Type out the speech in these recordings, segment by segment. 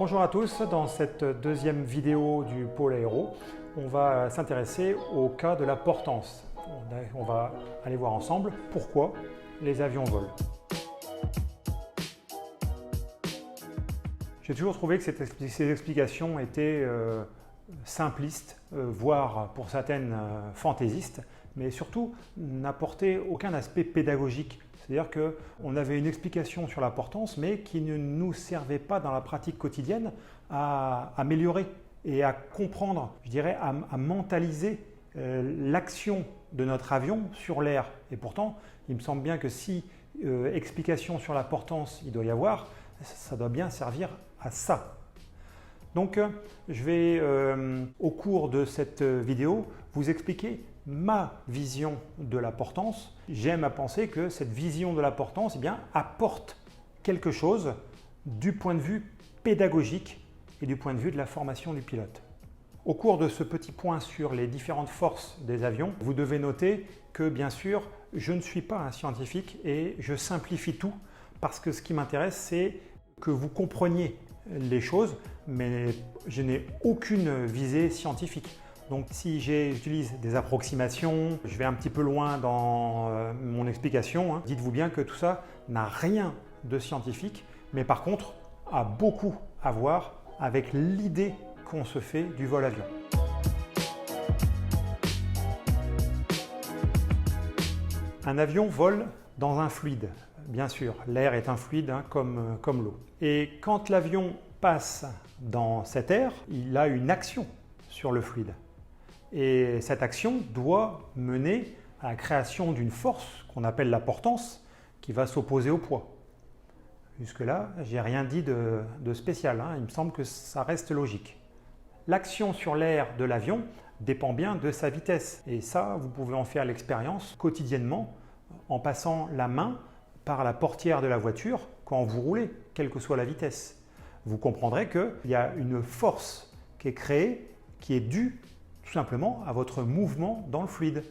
Bonjour à tous, dans cette deuxième vidéo du pôle aéro, on va s'intéresser au cas de la portance. On va aller voir ensemble pourquoi les avions volent. J'ai toujours trouvé que ces explications étaient simplistes, voire pour certaines fantaisistes, mais surtout n'apportaient aucun aspect pédagogique. C'est-à-dire qu'on avait une explication sur la portance, mais qui ne nous servait pas dans la pratique quotidienne à améliorer et à comprendre, je dirais, à mentaliser l'action de notre avion sur l'air. Et pourtant, il me semble bien que si explication sur la portance il doit y avoir, ça doit bien servir à ça. Donc, je vais, au cours de cette vidéo, vous expliquer ma vision de la portance. J'aime à penser que cette vision de la portance apporte quelque chose du point de vue pédagogique et du point de vue de la formation du pilote. Au cours de ce petit point sur les différentes forces des avions, vous devez noter que bien sûr, je ne suis pas un scientifique et je simplifie tout parce que ce qui m'intéresse, c'est que vous compreniez les choses, mais je n'ai aucune visée scientifique. Donc si j'utilise des approximations, je vais un petit peu loin dans mon explication, dites-vous bien que tout ça n'a rien de scientifique, mais par contre a beaucoup à voir avec l'idée qu'on se fait du vol avion. Un avion vole dans un fluide, bien sûr, l'air est un fluide comme l'eau. Et quand l'avion passe dans cet air, il a une action sur le fluide. Et cette action doit mener à la création d'une force qu'on appelle la portance qui va s'opposer au poids. Jusque-là, je n'ai rien dit de spécial, il me semble que ça reste logique. L'action sur l'air de l'avion dépend bien de sa vitesse. Et ça, vous pouvez en faire l'expérience quotidiennement en passant la main par la portière de la voiture quand vous roulez, quelle que soit la vitesse. Vous comprendrez qu'il y a une force qui est créée, qui est due tout simplement à votre mouvement dans le fluide.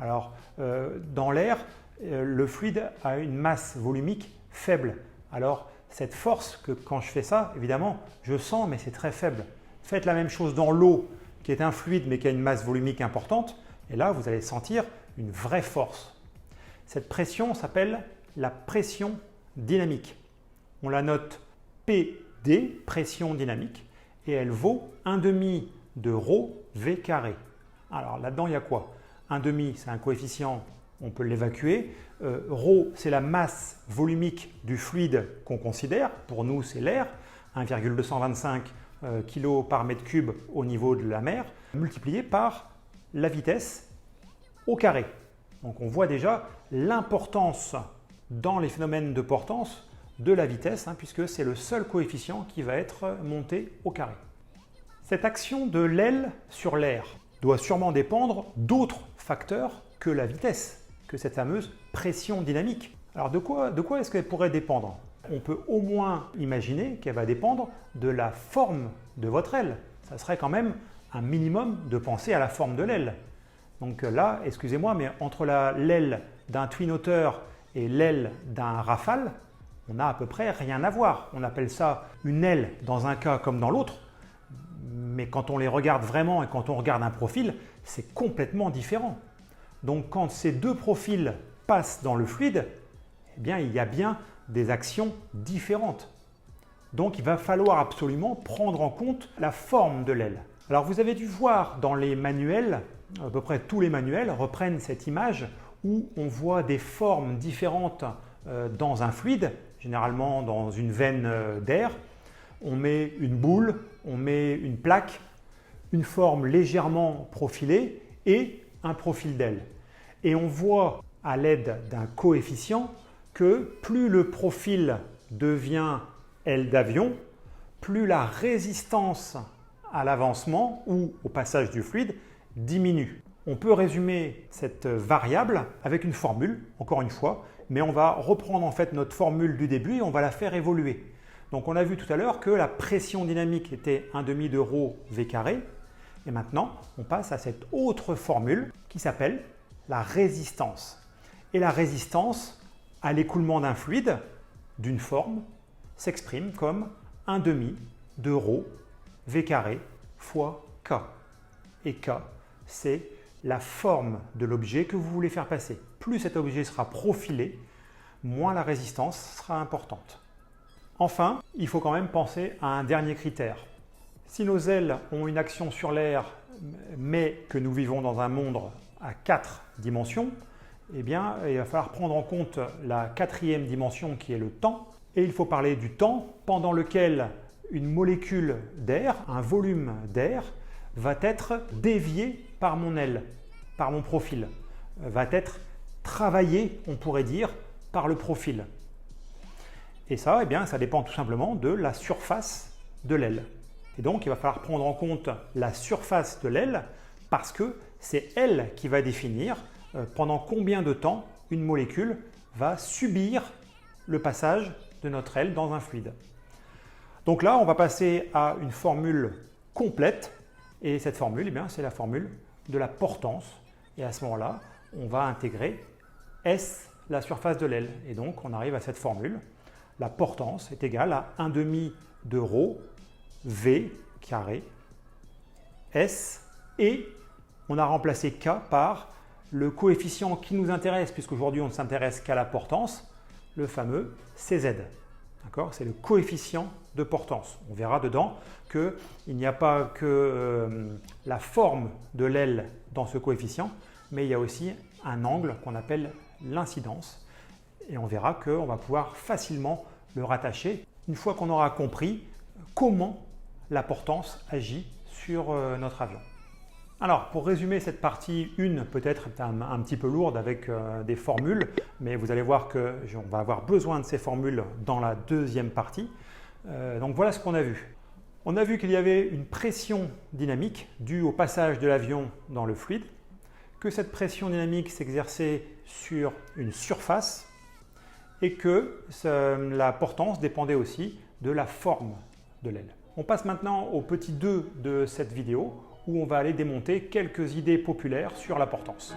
Alors, dans l'air, le fluide a une masse volumique faible. Alors, cette force que quand je fais ça, évidemment, je sens, mais c'est très faible. Faites la même chose dans l'eau, qui est un fluide, mais qui a une masse volumique importante. Et là, vous allez sentir une vraie force. Cette pression s'appelle la pression dynamique. On la note PD, pression dynamique, et elle vaut 1/2 de ρ V carré. Alors là-dedans, il y a quoi? 1/2, c'est un coefficient, on peut l'évacuer. Ρ, c'est la masse volumique du fluide qu'on considère. Pour nous, c'est l'air, 1,225 kg par mètre cube au niveau de la mer, multiplié par la vitesse au carré. Donc on voit déjà l'importance dans les phénomènes de portance de la vitesse, puisque c'est le seul coefficient qui va être monté au carré. Cette action de l'aile sur l'air doit sûrement dépendre d'autres facteurs que la vitesse, que cette fameuse pression dynamique. Alors de quoi est-ce qu'elle pourrait dépendre? On peut au moins imaginer qu'elle va dépendre de la forme de votre aile. Ça serait quand même un minimum de penser à la forme de l'aile. Donc là, excusez-moi, mais entre l'aile d'un Twin Otter et l'aile d'un Rafale, on n'a à peu près rien à voir. On appelle ça une aile dans un cas comme dans l'autre, mais quand on les regarde vraiment et quand on regarde un profil, c'est complètement différent. Donc quand ces deux profils passent dans le fluide, il y a bien des actions différentes. Donc il va falloir absolument prendre en compte la forme de l'aile. Alors vous avez dû voir dans les manuels, à peu près tous les manuels reprennent cette image où on voit des formes différentes dans un fluide, généralement dans une veine d'air. On met une boule, on met une plaque, une forme légèrement profilée et un profil d'aile. Et on voit à l'aide d'un coefficient que plus le profil devient aile d'avion, plus la résistance à l'avancement ou au passage du fluide diminue. On peut résumer cette variable avec une formule, encore une fois, mais on va reprendre en fait notre formule du début et on va la faire évoluer. Donc on a vu tout à l'heure que la pression dynamique était 1/2 de ρ V carré. Et maintenant, on passe à cette autre formule qui s'appelle la résistance. Et la résistance à l'écoulement d'un fluide d'une forme s'exprime comme 1/2 de ρ v carré fois k. Et k, c'est la forme de l'objet que vous voulez faire passer. Plus cet objet sera profilé, moins la résistance sera importante. Enfin, il faut quand même penser à un dernier critère. Si nos ailes ont une action sur l'air, mais que nous vivons dans un monde à 4 dimensions, eh bien, il va falloir prendre en compte la 4e dimension qui est le temps. Et il faut parler du temps pendant lequel une molécule d'air, un volume d'air, va être dévié par mon aile, par mon profil, va être travaillé, on pourrait dire, par le profil. Et ça, eh bien, ça dépend tout simplement de la surface de l'aile. Et donc, il va falloir prendre en compte la surface de l'aile parce que c'est elle qui va définir pendant combien de temps une molécule va subir le passage de notre aile dans un fluide. Donc là, on va passer à une formule complète. Et cette formule, eh bien, c'est la formule de la portance. Et à ce moment-là, on va intégrer S, la surface de l'aile. Et donc, on arrive à cette formule. La portance est égale à 1/2 de ρ v carré S. Et on a remplacé K par le coefficient qui nous intéresse, puisqu'aujourd'hui, on ne s'intéresse qu'à la portance, le fameux CZ. C'est le coefficient de portance. On verra dedans qu'il n'y a pas que la forme de l'aile dans ce coefficient, mais il y a aussi un angle qu'on appelle l'incidence. Et on verra qu'on va pouvoir facilement le rattacher une fois qu'on aura compris comment la portance agit sur notre avion. Alors, pour résumer cette partie 1, peut-être un petit peu lourde avec des formules, mais vous allez voir qu'on va avoir besoin de ces formules dans la deuxième partie. Donc voilà ce qu'on a vu. On a vu qu'il y avait une pression dynamique due au passage de l'avion dans le fluide, que cette pression dynamique s'exerçait sur une surface et que la portance dépendait aussi de la forme de l'aile. On passe maintenant au petit 2 de cette vidéo où on va aller démonter quelques idées populaires sur la portance.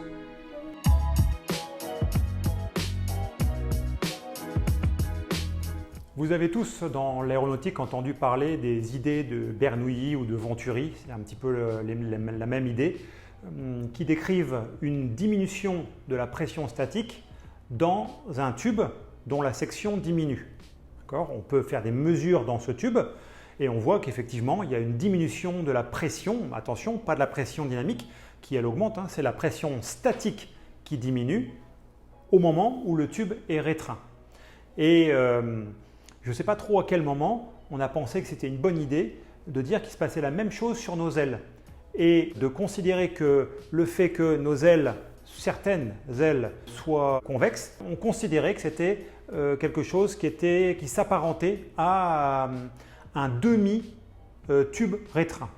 Vous avez tous dans l'aéronautique entendu parler des idées de Bernoulli ou de Venturi, c'est un petit peu la même idée, qui décrivent une diminution de la pression statique dans un tube dont la section diminue. On peut faire des mesures dans ce tube et on voit qu'effectivement il y a une diminution de la pression, attention, pas de la pression dynamique qui elle augmente, c'est la pression statique qui diminue au moment où le tube est restreint. Et je ne sais pas trop à quel moment on a pensé que c'était une bonne idée de dire qu'il se passait la même chose sur nos ailes et de considérer que le fait que nos ailes, certaines ailes, soient convexes, on considérait que c'était quelque chose qui s'apparentait à un demi-tube restreint.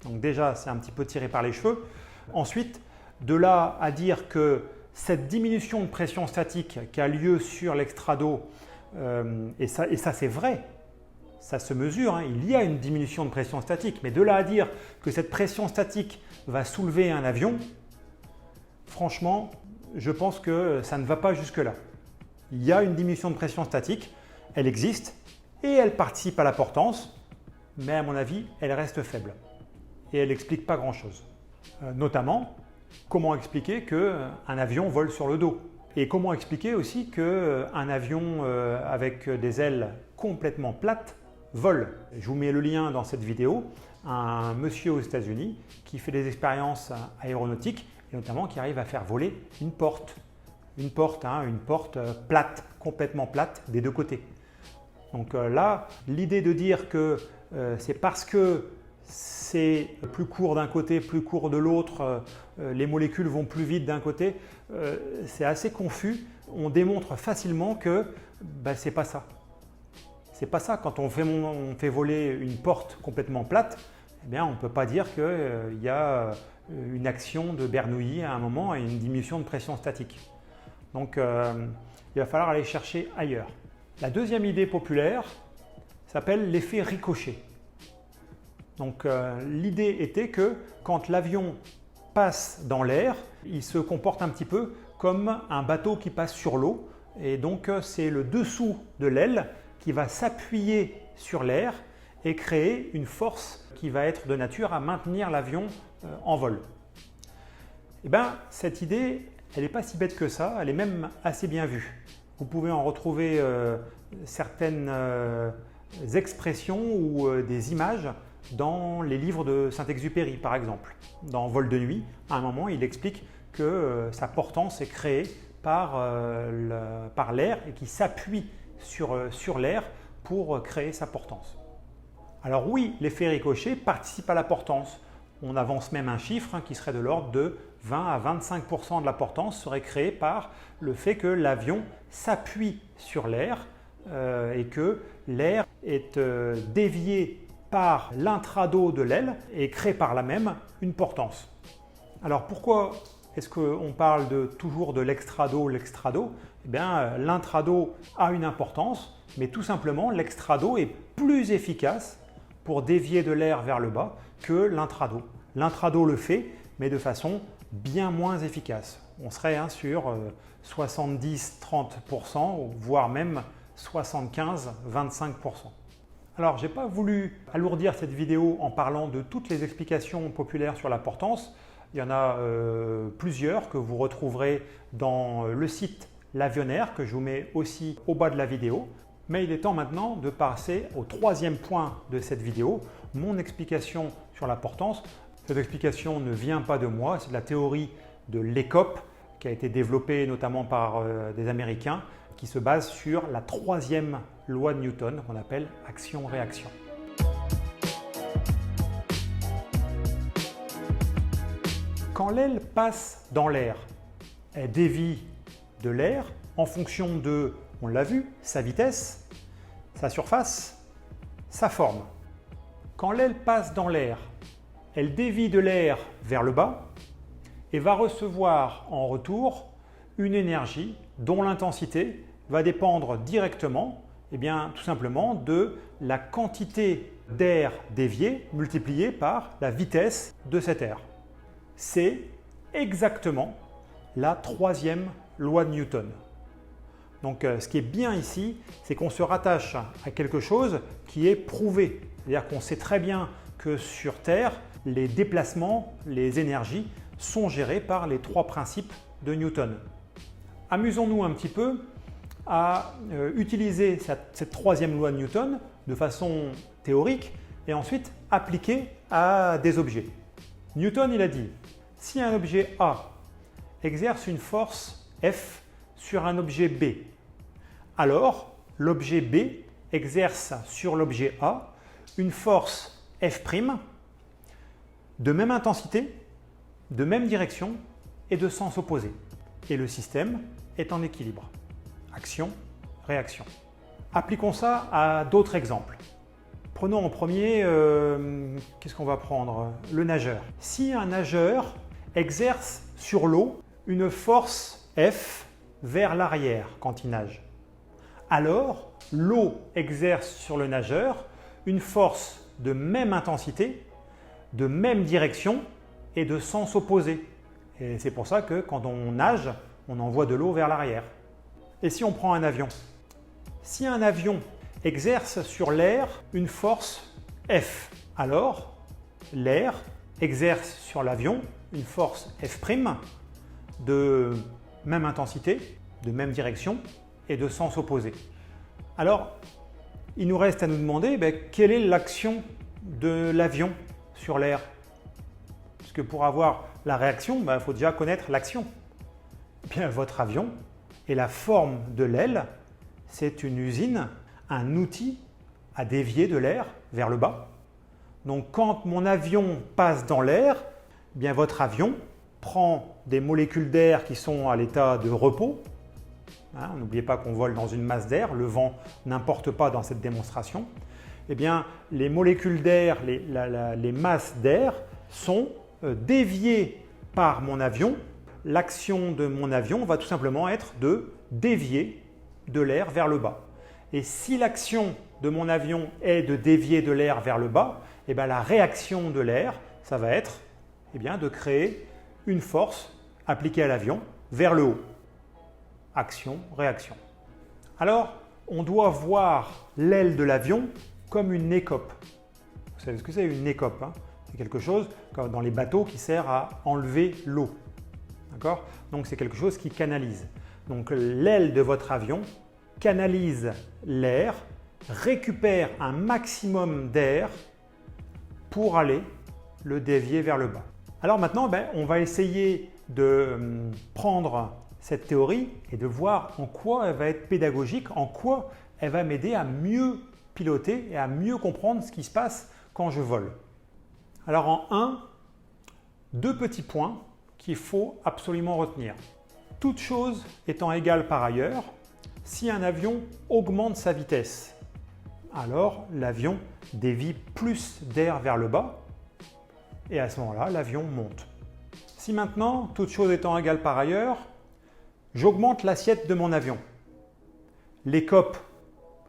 Donc déjà, c'est un petit peu tiré par les cheveux. Ensuite, de là à dire que cette diminution de pression statique qui a lieu sur l'extrado, et ça c'est vrai, ça se mesure, il y a une diminution de pression statique, mais de là à dire que cette pression statique va soulever un avion, franchement, je pense que ça ne va pas jusque-là. Il y a une diminution de pression statique, elle existe et elle participe à la portance, mais à mon avis, elle reste faible et elle n'explique pas grand-chose. Notamment, comment expliquer qu'un avion vole sur le dos? Et comment expliquer aussi qu'un avion avec des ailes complètement plates vole? Je vous mets le lien dans cette vidéo, un monsieur aux États-Unis qui fait des expériences aéronautiques et notamment qui arrive à faire voler une porte. Une porte plate, complètement plate des deux côtés. Donc là, l'idée de dire que c'est parce que c'est plus court d'un côté, plus court de l'autre, les molécules vont plus vite d'un côté, c'est assez confus. On démontre facilement que c'est pas ça. C'est pas ça. Quand on fait voler une porte complètement plate, eh bien, on ne peut pas dire qu'il y a une action de Bernoulli à un moment et une diminution de pression statique. Donc il va falloir aller chercher ailleurs. La deuxième idée populaire s'appelle l'effet ricochet. Donc l'idée était que quand l'avion passe dans l'air, il se comporte un petit peu comme un bateau qui passe sur l'eau. Et donc c'est le dessous de l'aile qui va s'appuyer sur l'air et créer une force qui va être de nature à maintenir l'avion en vol. Eh bien, cette idée, elle n'est pas si bête que ça, elle est même assez bien vue. Vous pouvez en retrouver certaines expressions ou des images dans les livres de Saint-Exupéry, par exemple. Dans Vol de nuit, à un moment, il explique que sa portance est créée par l'air et qui s'appuie sur l'air pour créer sa portance. Alors oui, l'effet ricochet participe à la portance. On avance même un chiffre qui serait de l'ordre de 20 à 25% de la portance serait créée par le fait que l'avion s'appuie sur l'air et que l'air est dévié par l'intrado de l'aile et crée par là même une portance. Alors pourquoi est-ce qu'on parle toujours de l'extrado? Eh bien, l'intrado a une importance, mais tout simplement l'extrado est plus efficace pour dévier de l'air vers le bas que l'intrado. L'intrado le fait, mais de façon bien moins efficace. On serait sur 70-30%, voire même 75-25%. Alors, je n'ai pas voulu alourdir cette vidéo en parlant de toutes les explications populaires sur la portance. Il y en a plusieurs que vous retrouverez dans le site L'Avionnaire, que je vous mets aussi au bas de la vidéo. Mais il est temps maintenant de passer au troisième point de cette vidéo, mon explication sur la portance. Cette explication ne vient pas de moi, c'est de la théorie de l'ECOP qui a été développée notamment par des Américains qui se base sur la troisième loi de Newton qu'on appelle action-réaction. Quand l'aile passe dans l'air, elle dévie de l'air en fonction de, on l'a vu, sa vitesse, sa surface, sa forme. Quand l'aile passe dans l'air, elle dévie de l'air vers le bas et va recevoir en retour une énergie dont l'intensité va dépendre directement, tout simplement, de la quantité d'air dévié multipliée par la vitesse de cet air. C'est exactement la troisième loi de Newton. Donc ce qui est bien ici, c'est qu'on se rattache à quelque chose qui est prouvé. C'est-à-dire qu'on sait très bien que sur Terre, les déplacements, les énergies sont gérés par les trois principes de Newton. Amusons-nous un petit peu à utiliser cette troisième loi de Newton de façon théorique et ensuite appliquée à des objets. Newton, il a dit, si un objet A exerce une force F sur un objet B, alors l'objet B exerce sur l'objet A une force F' de même intensité, de même direction et de sens opposé. Et le système est en équilibre. Action, réaction. Appliquons ça à d'autres exemples. Prenons en premier, qu'est-ce qu'on va prendre? Le nageur. Si un nageur exerce sur l'eau une force F vers l'arrière quand il nage, alors l'eau exerce sur le nageur une force de même intensité, de même direction et de sens opposé. Et c'est pour ça que quand on nage, on envoie de l'eau vers l'arrière. Et si on prend un avion? Si un avion exerce sur l'air une force F, alors l'air exerce sur l'avion une force F' de même intensité, de même direction et de sens opposé. Alors, il nous reste à nous demander quelle est l'action de l'avion sur l'air. Parce que pour avoir la réaction, il faut déjà connaître l'action. Bien, votre avion et la forme de l'aile, c'est une usine, un outil à dévier de l'air vers le bas. Donc quand mon avion passe dans l'air, bien votre avion prend des molécules d'air qui sont à l'état de repos. N'oubliez pas qu'on vole dans une masse d'air, le vent n'importe pas dans cette démonstration. Eh bien, les molécules d'air, les masses d'air sont déviées par mon avion. L'action de mon avion va tout simplement être de dévier de l'air vers le bas. Et si l'action de mon avion est de dévier de l'air vers le bas, eh bien, la réaction de l'air, ça va être de créer une force appliquée à l'avion vers le haut. Action, réaction. Alors, on doit voir l'aile de l'avion comme une écope. savez ce que c'est une écope, hein? C'est quelque chose comme dans les bateaux qui sert à enlever l'eau. D'accord? Donc c'est quelque chose qui canalise. Donc l'aile de votre avion canalise l'air, récupère un maximum d'air pour aller le dévier vers le bas. Alors maintenant, on va essayer de prendre cette théorie et de voir en quoi elle va être pédagogique, en quoi elle va m'aider à mieux piloter et à mieux comprendre ce qui se passe quand je vole. Alors en 1, 2 petits points qu'il faut absolument retenir. Toute chose étant égale par ailleurs, si un avion augmente sa vitesse, alors l'avion dévie plus d'air vers le bas et à ce moment-là, l'avion monte. Si maintenant, toute chose étant égale par ailleurs, j'augmente l'assiette de mon avion, l'écope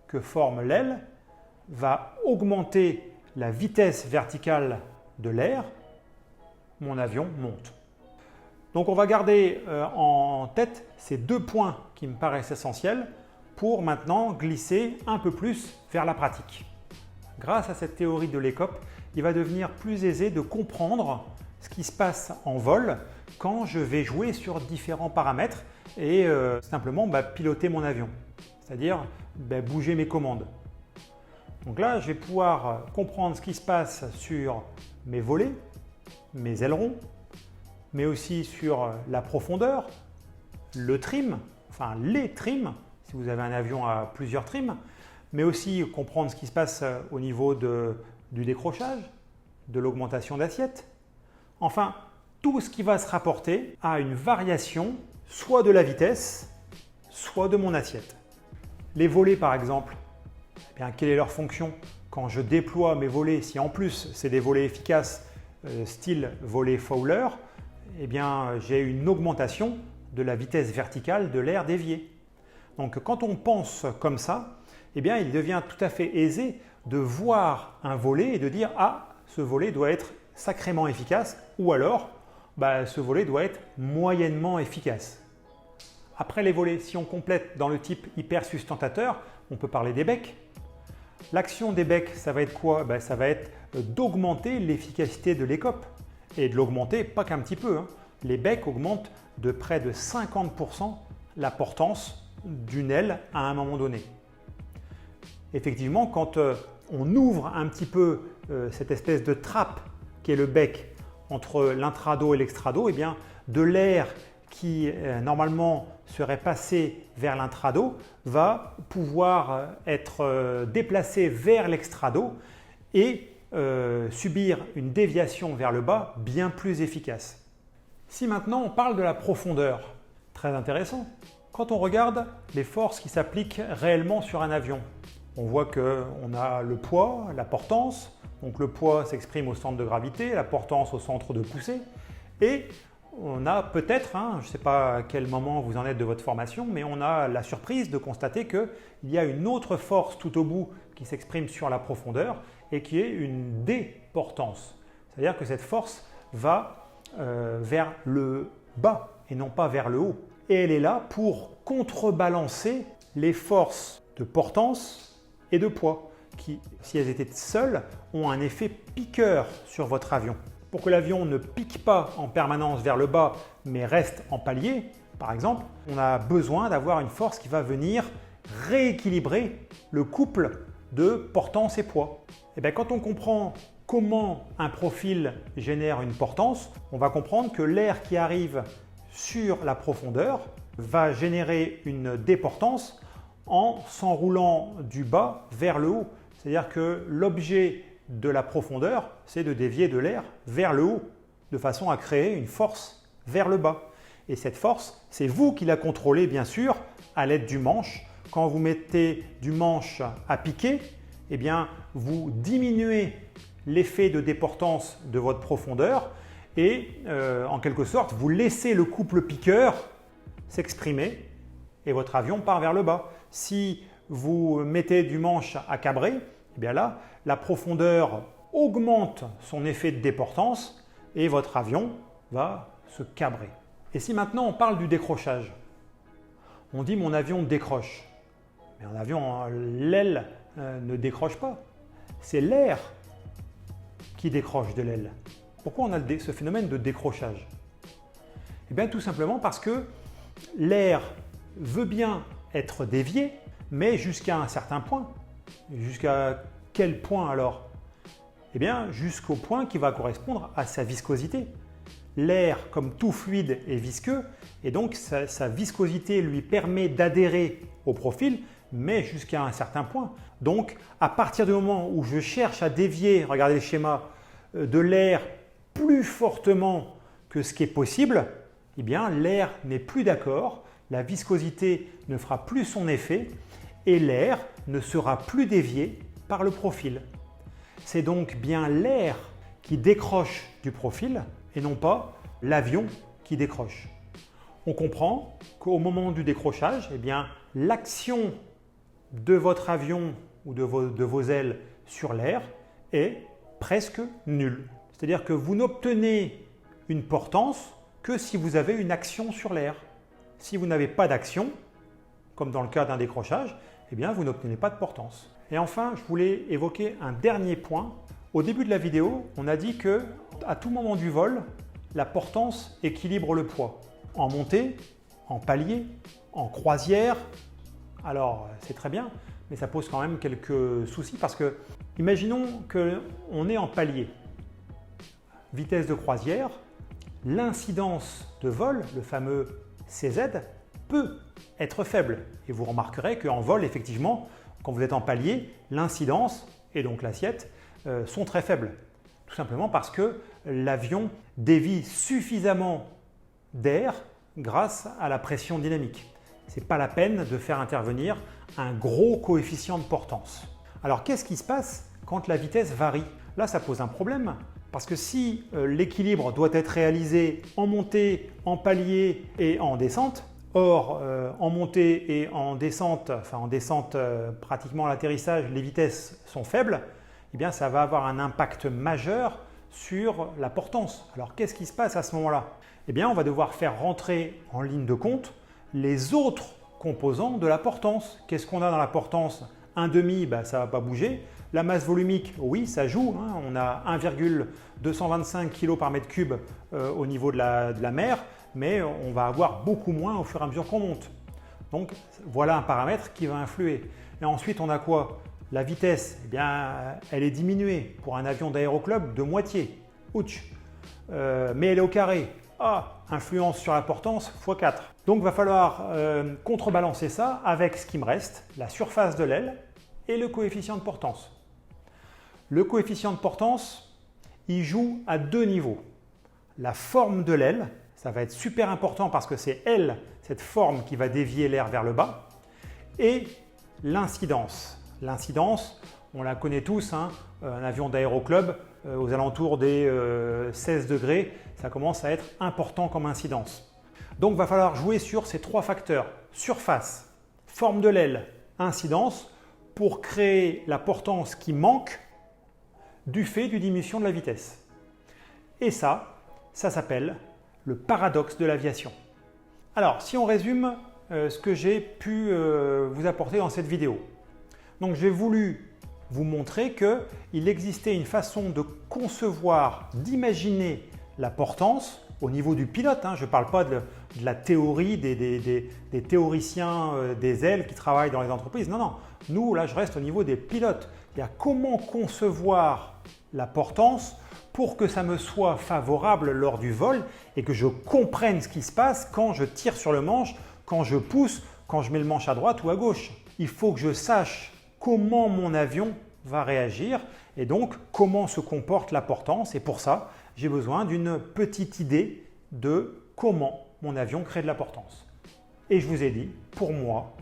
que forme l'aile va augmenter la vitesse verticale de l'air, mon avion monte. Donc on va garder en tête ces 2 points qui me paraissent essentiels pour maintenant glisser un peu plus vers la pratique. Grâce à cette théorie de l'écope, il va devenir plus aisé de comprendre ce qui se passe en vol quand je vais jouer sur différents paramètres et simplement piloter mon avion, c'est-à-dire bouger mes commandes. Donc là, je vais pouvoir comprendre ce qui se passe sur mes volets, mes ailerons, mais aussi sur la profondeur, le trim, enfin les trims, si vous avez un avion à plusieurs trims, mais aussi comprendre ce qui se passe au niveau du décrochage, de l'augmentation d'assiette. Enfin, tout ce qui va se rapporter à une variation, soit de la vitesse, soit de mon assiette. Les volets par exemple, quelle est leur fonction? Quand je déploie mes volets, si en plus c'est des volets efficaces style volet Fowler, j'ai une augmentation de la vitesse verticale de l'air dévié. Donc quand on pense comme ça, il devient tout à fait aisé de voir un volet et de dire « Ah, ce volet doit être sacrément efficace » ou alors « Ce volet doit être moyennement efficace ». Après les volets, si on complète dans le type hyper-sustentateur, on peut parler des becs. L'action des becs, ça va être quoi? Ça va être d'augmenter l'efficacité de l'écope. Et de l'augmenter pas qu'un petit peu, hein. Les becs augmentent de près de 50% la portance d'une aile à un moment donné. Effectivement, quand on ouvre un petit peu cette espèce de trappe qui est le bec entre l'intrado et l'extrado, de l'air qui normalement serait passé vers l'intrado va pouvoir être déplacé vers l'extrado et subir une déviation vers le bas bien plus efficace. Si maintenant on parle de la profondeur, très intéressant. Quand on regarde les forces qui s'appliquent réellement sur un avion, on voit qu'on a le poids, la portance. Donc le poids s'exprime au centre de gravité, la portance au centre de poussée. Et on a peut-être, je ne sais pas à quel moment vous en êtes de votre formation, mais on a la surprise de constater qu'il y a une autre force tout au bout qui s'exprime sur la profondeur et qui est une déportance. C'est-à-dire que cette force va vers le bas et non pas vers le haut. Et elle est là pour contrebalancer les forces de portance et de poids qui, si elles étaient seules, ont un effet piqueur sur votre avion. Pour que l'avion ne pique pas en permanence vers le bas mais reste en palier, par exemple, on a besoin d'avoir une force qui va venir rééquilibrer le couple de portance et poids. Et quand on comprend comment un profil génère une portance, on va comprendre que l'air qui arrive sur la profondeur va générer une déportance en s'enroulant du bas vers le haut. C'est-à-dire que l'objet de la profondeur, c'est de dévier de l'air vers le haut, de façon à créer une force vers le bas. Et cette force, c'est vous qui la contrôlez bien sûr à l'aide du manche. Quand vous mettez du manche à piquer, vous diminuez l'effet de déportance de votre profondeur et en quelque sorte, vous laissez le couple piqueur s'exprimer et votre avion part vers le bas. Si vous mettez du manche à cabrer, là, la profondeur augmente son effet de déportance et votre avion va se cabrer. Et si maintenant on parle du décrochage, on dit mon avion décroche. Mais un avion, l'aile ne décroche pas. C'est l'air qui décroche de l'aile. Pourquoi on a ce phénomène de décrochage? Eh bien tout simplement parce que l'air veut bien être dévié, mais jusqu'à un certain point. Jusqu'à quel point alors? Eh bien jusqu'au point qui va correspondre à sa viscosité. L'air, comme tout fluide, est visqueux et donc sa viscosité lui permet d'adhérer au profil, mais jusqu'à un certain point. Donc à partir du moment où je cherche à dévier, regardez le schéma, de l'air plus fortement que ce qui est possible, eh bien l'air n'est plus d'accord, la viscosité ne fera plus son effet et l'air ne sera plus dévié par le profil. C'est donc bien l'air qui décroche du profil et non pas l'avion qui décroche. On comprend qu'au moment du décrochage, eh bien, l'action de votre avion ou de vos ailes sur l'air est presque nulle. C'est-à-dire que vous n'obtenez une portance que si vous avez une action sur l'air. Si vous n'avez pas d'action, comme dans le cas d'un décrochage, eh bien, vous n'obtenez pas de portance. Et enfin, je voulais évoquer un dernier point. Au début de la vidéo, on a dit que à tout moment du vol, la portance équilibre le poids. En montée, en palier, en croisière, alors c'est très bien, mais ça pose quand même quelques soucis parce que imaginons qu'on est en palier, vitesse de croisière, l'incidence de vol, le fameux CZ, peut être faible. Et vous remarquerez qu'en vol, effectivement, quand vous êtes en palier, l'incidence et donc l'assiette sont très faibles. Tout simplement parce que l'avion dévie suffisamment d'air grâce à la pression dynamique. Ce n'est pas la peine de faire intervenir un gros coefficient de portance. Alors qu'est-ce qui se passe quand la vitesse varie? Là, ça pose un problème parce que si l'équilibre doit être réalisé en montée, en palier et en descente, or en montée et en descente, pratiquement à l'atterrissage, les vitesses sont faibles, eh bien ça va avoir un impact majeur sur la portance. Alors qu'est-ce qui se passe à ce moment-là? Eh bien on va devoir faire rentrer en ligne de compte les autres composants de la portance. Qu'est-ce qu'on a dans la portance? Un demi, ça ne va pas bouger. La masse volumique, oui, ça joue. Hein. On a 1,225 kg par mètre cube au niveau de la mer, mais on va avoir beaucoup moins au fur et à mesure qu'on monte. Donc voilà un paramètre qui va influer. Et ensuite, on a quoi? La vitesse, eh bien, elle est diminuée pour un avion d'aéroclub de moitié. Ouch. Mais elle est au carré. Ah, influence sur la portance x4. Donc il va falloir contrebalancer ça avec ce qui me reste, la surface de l'aile et le coefficient de portance. Le coefficient de portance, il joue à deux niveaux. La forme de l'aile, ça va être super important parce que c'est elle, cette forme qui va dévier l'air vers le bas, et l'incidence. L'incidence, on la connaît tous, hein, un avion d'aéroclub, aux alentours des 16 degrés, ça commence à être important comme incidence. Donc il va falloir jouer sur ces trois facteurs, surface, forme de l'aile, incidence, pour créer la portance qui manque du fait d'une diminution de la vitesse. Et ça s'appelle le paradoxe de l'aviation. Alors, si on résume ce que j'ai pu vous apporter dans cette vidéo. Donc, j'ai voulu vous montrer qu'il existait une façon de concevoir, d'imaginer la portance au niveau du pilote. Hein. Je ne parle pas de la théorie des théoriciens des ailes qui travaillent dans les entreprises. Non, non. Nous, là, je reste au niveau des pilotes. Il y a comment concevoir la portance pour que ça me soit favorable lors du vol et que je comprenne ce qui se passe quand je tire sur le manche, quand je pousse, quand je mets le manche à droite ou à gauche. Il faut que je sache comment mon avion va réagir et donc comment se comporte la portance. Et pour ça, j'ai besoin d'une petite idée de comment mon avion crée de la portance. Et je vous ai dit, pour moi,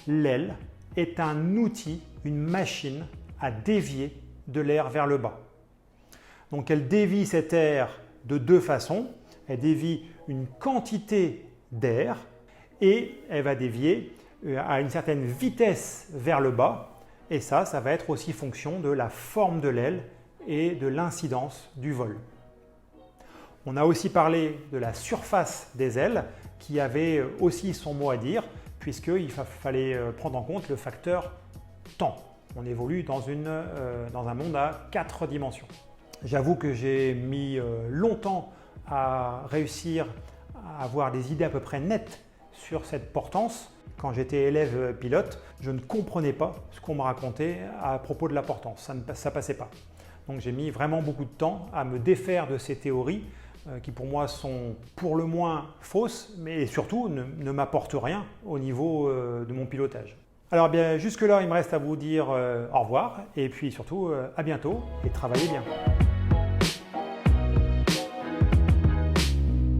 l'aile est un outil, une machine à dévier de l'air vers le bas. Donc elle dévie cet air de deux façons. Elle dévie une quantité d'air et elle va dévier à une certaine vitesse vers le bas. Et ça va être aussi fonction de la forme de l'aile et de l'incidence du vol. On a aussi parlé de la surface des ailes qui avait aussi son mot à dire puisqu'il fallait prendre en compte le facteur temps. On évolue dans un monde à 4 dimensions. J'avoue que j'ai mis longtemps à réussir à avoir des idées à peu près nettes sur cette portance. Quand j'étais élève pilote, je ne comprenais pas ce qu'on me racontait à propos de la portance, ça ne passait pas. Donc j'ai mis vraiment beaucoup de temps à me défaire de ces théories qui pour moi sont pour le moins fausses, mais surtout ne m'apportent rien au niveau de mon pilotage. Alors bien jusque là il me reste à vous dire au revoir et puis surtout à bientôt et travaillez bien.